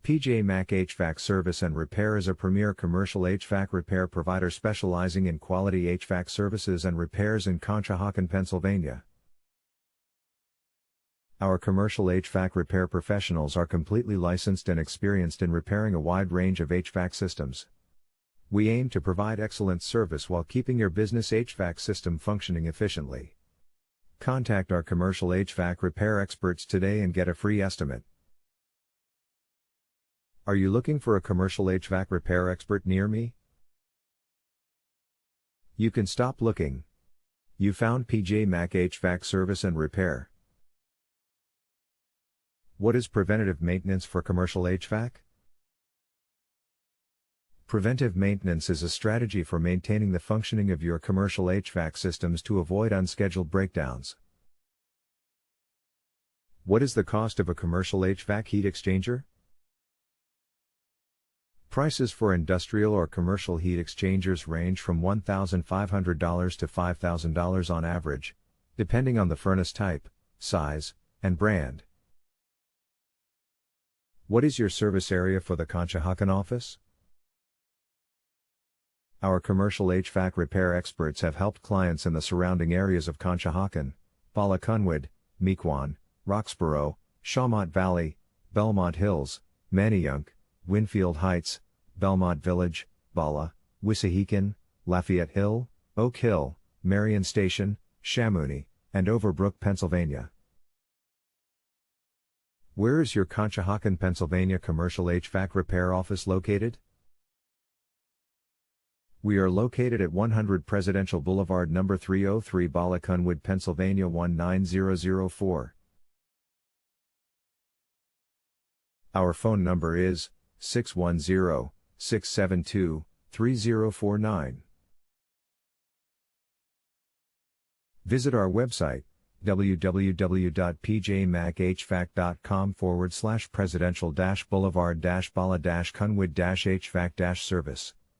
PJ Mac HVAC Service and Repair is a premier commercial HVAC repair provider specializing in quality HVAC services and repairs in Conshohocken, Pennsylvania. Our commercial HVAC repair professionals are completely licensed and experienced in repairing a wide range of HVAC systems. We aim to provide excellent service while keeping your business HVAC system functioning efficiently. Contact our commercial HVAC repair experts today and get a free estimate. Are you looking for a commercial HVAC repair expert near me? You can stop looking. You found PJ Mac HVAC Service and Repair. What is preventative maintenance for commercial HVAC? Preventive maintenance is a strategy for maintaining the functioning of your commercial HVAC systems to avoid unscheduled breakdowns. What is the cost of a commercial HVAC heat exchanger? Prices for industrial or commercial heat exchangers range from $1,500 to $5,000 on average, depending on the furnace type, size, and brand. What is your service area for the Conshohocken office? Our commercial HVAC repair experts have helped clients in the surrounding areas of Conshohocken, Bala-Cynwyd, Mequon, Roxborough, Shawmont Valley, Belmont Hills, Manayunk, Winfield Heights, Belmont Village, Bala, Wissahickon, Lafayette Hill, Oak Hill, Marion Station, Chamounix, and Overbrook, Pennsylvania. Where is your Conshohocken, Pennsylvania commercial HVAC repair office located? We are located at 100 Presidential Boulevard, number 303, Bala-Cynwyd, Pennsylvania 19004. Our phone number is 610-672-3049. Visit our website, www.pjmachvac.com/presidential-boulevard-bala-cynwyd-HVAC-service.